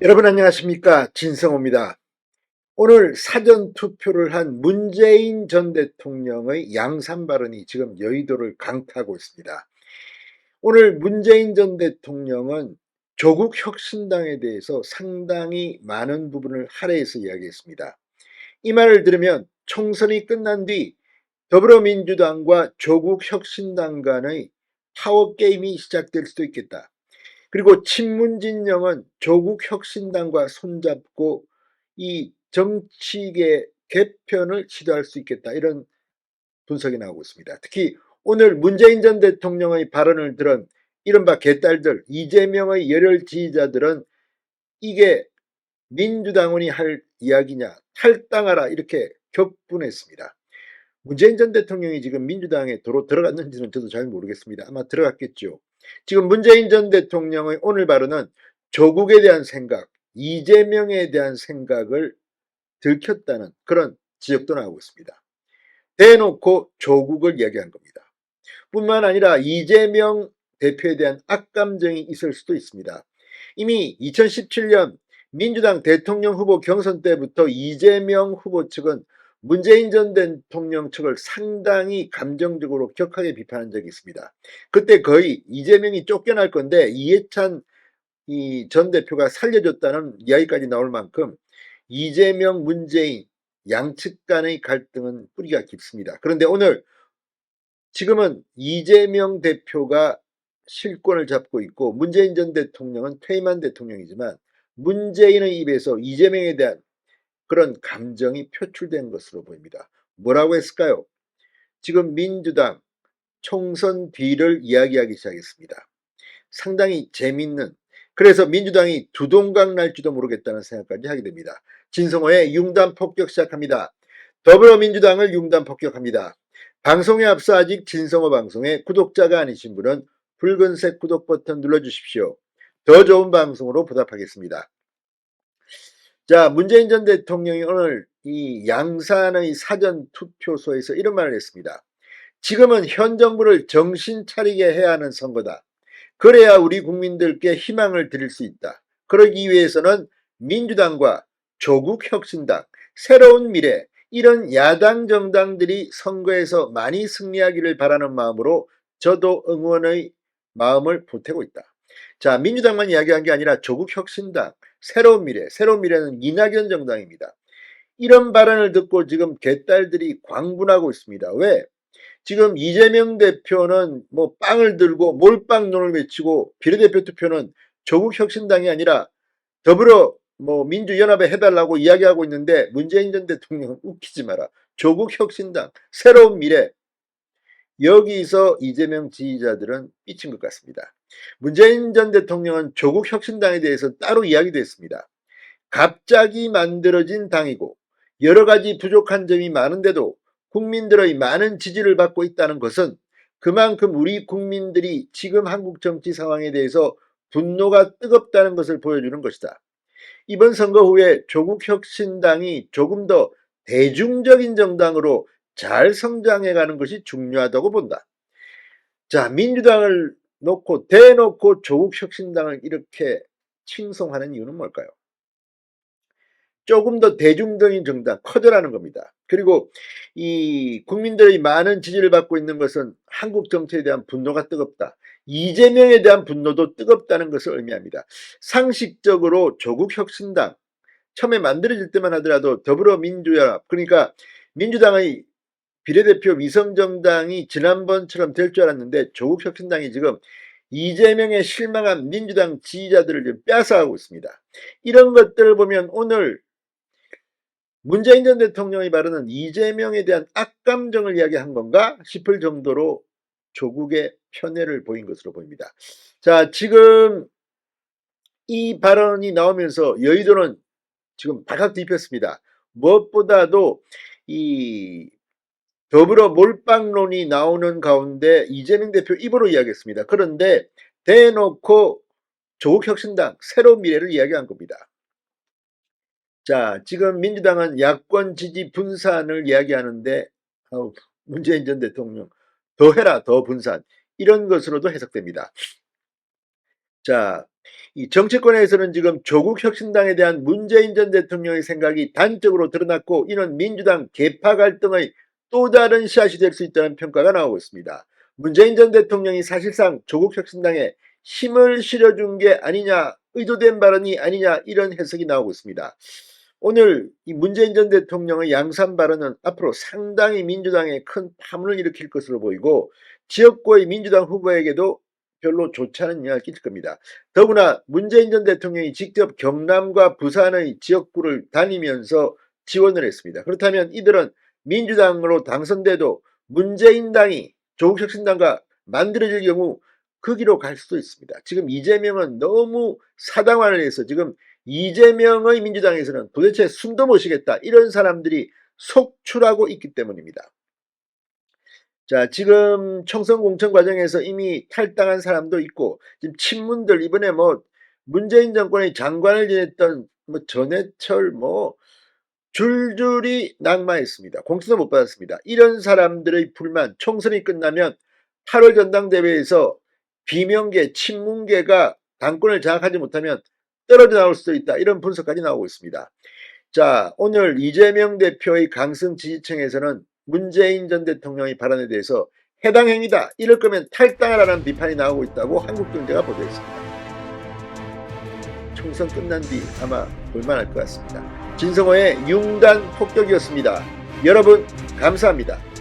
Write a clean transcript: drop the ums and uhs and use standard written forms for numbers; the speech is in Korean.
여러분 안녕하십니까? 진성호입니다. 오늘 사전투표를 한 문재인 전 대통령의 양산 발언이 지금 여의도를 강타하고 있습니다. 오늘 문재인 전 대통령은 조국 혁신당에 대해서 상당히 많은 부분을 할애해서 이야기했습니다. 이 말을 들으면 총선이 끝난 뒤 더불어민주당과 조국 혁신당 간의 파워게임이 시작될 수도 있겠다. 그리고 친문진영은 조국 혁신당과 손잡고 이 정치계 개편을 시도할 수 있겠다, 이런 분석이 나오고 있습니다. 특히 오늘 문재인 전 대통령의 발언을 들은 이른바 개딸들, 이재명의 열혈 지지자들은 이게 민주당원이 할 이야기냐, 탈당하라, 이렇게 격분했습니다. 문재인 전 대통령이 지금 민주당에 도로 들어갔는지는 저도 잘 모르겠습니다. 아마 들어갔겠죠. 지금 문재인 전 대통령의 오늘 발언은 조국에 대한 생각, 이재명에 대한 생각을 들켰다는 그런 지적도 나오고 있습니다. 대놓고 조국을 이야기한 겁니다. 뿐만 아니라 이재명 대표에 대한 악감정이 있을 수도 있습니다. 이미 2017년 민주당 대통령 후보 경선 때부터 이재명 후보 측은 문재인 전 대통령 측을 상당히 감정적으로 격하게 비판한 적이 있습니다. 그때 거의 이재명이 쫓겨날 건데 이해찬 전 대표가 살려줬다는 이야기까지 나올 만큼 이재명, 문재인 양측 간의 갈등은 뿌리가 깊습니다. 그런데 오늘 지금은 이재명 대표가 실권을 잡고 있고 문재인 전 대통령은 퇴임한 대통령이지만 문재인의 입에서 이재명에 대한 그런 감정이 표출된 것으로 보입니다. 뭐라고 했을까요? 지금 민주당 총선 뒤를 이야기하기 시작했습니다. 상당히 재밌는, 그래서 민주당이 두동강 날지도 모르겠다는 생각까지 하게 됩니다. 진성호의 융단 폭격 시작합니다. 더불어민주당을 융단 폭격합니다. 방송에 앞서 아직 진성호 방송에 구독자가 아니신 분은 붉은색 구독 버튼 눌러주십시오. 더 좋은 방송으로 보답하겠습니다. 자, 문재인 전 대통령이 오늘 이 양산의 사전 투표소에서 이런 말을 했습니다. 지금은 현 정부를 정신 차리게 해야 하는 선거다. 그래야 우리 국민들께 희망을 드릴 수 있다. 그러기 위해서는 민주당과 조국혁신당, 새로운 미래, 이런 야당 정당들이 선거에서 많이 승리하기를 바라는 마음으로 저도 응원의 마음을 보태고 있다. 자, 민주당만 이야기한 게 아니라 조국혁신당, 새로운 미래, 새로운 미래는 이낙연 정당입니다. 이런 발언을 듣고 지금 개딸들이 광분하고 있습니다. 왜? 지금 이재명 대표는 뭐 빵을 들고 몰빵론을 외치고 비례대표 투표는 조국혁신당이 아니라 더불어 뭐 민주연합에 해달라고 이야기하고 있는데 문재인 전 대통령은 웃기지 마라. 조국혁신당, 새로운 미래. 여기서 이재명 지지자들은 삐친 것 같습니다. 문재인 전 대통령은 조국혁신당에 대해서 따로 이야기도 했습니다. 갑자기 만들어진 당이고 여러 가지 부족한 점이 많은데도 국민들의 많은 지지를 받고 있다는 것은 그만큼 우리 국민들이 지금 한국 정치 상황에 대해서 분노가 뜨겁다는 것을 보여주는 것이다. 이번 선거 후에 조국혁신당이 조금 더 대중적인 정당으로 잘 성장해가는 것이 중요하다고 본다. 자, 민주당을 놓고 대놓고 조국혁신당을 이렇게 칭송하는 이유는 뭘까요? 조금 더 대중적인 정당, 커져라는 겁니다. 그리고 이 국민들의 많은 지지를 받고 있는 것은 한국 정치에 대한 분노가 뜨겁다. 이재명에 대한 분노도 뜨겁다는 것을 의미합니다. 상식적으로 조국혁신당, 처음에 만들어질 때만 하더라도 더불어민주연합, 그러니까 민주당의 비례대표 위성정당이 지난번처럼 될 줄 알았는데 조국혁신당이 지금 이재명에 실망한 민주당 지지자들을 뺏어가고 있습니다. 이런 것들을 보면 오늘 문재인 전 대통령의 발언은 이재명에 대한 악감정을 이야기한 건가 싶을 정도로 조국의 편애를 보인 것으로 보입니다. 자, 지금 이 발언이 나오면서 여의도는 지금 발칵 뒤집혔습니다. 무엇보다도 이 더불어 몰빵론이 나오는 가운데 이재명 대표 입으로 이야기했습니다. 그런데 대놓고 조국혁신당 새로운 미래를 이야기한 겁니다. 자, 지금 민주당은 야권 지지 분산을 이야기하는데 문재인 전 대통령 더 해라, 더 분산, 이런 것으로도 해석됩니다. 자, 이 정치권에서는 지금 조국 혁신당에 대한 문재인 전 대통령의 생각이 단적으로 드러났고, 이는 민주당 계파 갈등의 또 다른 씨앗이 될 수 있다는 평가가 나오고 있습니다. 문재인 전 대통령이 사실상 조국 혁신당에 힘을 실어준 게 아니냐, 의도된 발언이 아니냐, 이런 해석이 나오고 있습니다. 오늘 이 문재인 전 대통령의 양산 발언은 앞으로 상당히 민주당에 큰 파문을 일으킬 것으로 보이고, 지역구의 민주당 후보에게도 별로 좋지 않은 영향을 끼칠 겁니다. 더구나 문재인 전 대통령이 직접 경남과 부산의 지역구를 다니면서 지원을 했습니다. 그렇다면 이들은 민주당으로 당선돼도 문재인당이 조국혁신당과 만들어질 경우 그 길로 갈 수도 있습니다. 지금 이재명은 너무 사당화를 해서 지금 이재명의 민주당에서는 도대체 숨도 못 쉬겠다, 이런 사람들이 속출하고 있기 때문입니다. 자, 지금 총선 공천 과정에서 이미 탈당한 사람도 있고, 지금 친문들, 이번에 문재인 정권의 장관을 지냈던 전해철 줄줄이 낙마했습니다. 공천도 못 받았습니다. 이런 사람들의 불만, 총선이 끝나면 8월 전당대회에서 비명계, 친문계가 당권을 장악하지 못하면 떨어져 나올 수도 있다, 이런 분석까지 나오고 있습니다. 자, 오늘 이재명 대표의 강성 지지층에서는 문재인 전 대통령의 발언에 대해서 해당 행위다, 이럴 거면 탈당하라는 비판이 나오고 있다고 한국경제가 보도했습니다. 총선 끝난 뒤 아마 볼만할 것 같습니다. 진성호의 융단 폭격이었습니다. 여러분 감사합니다.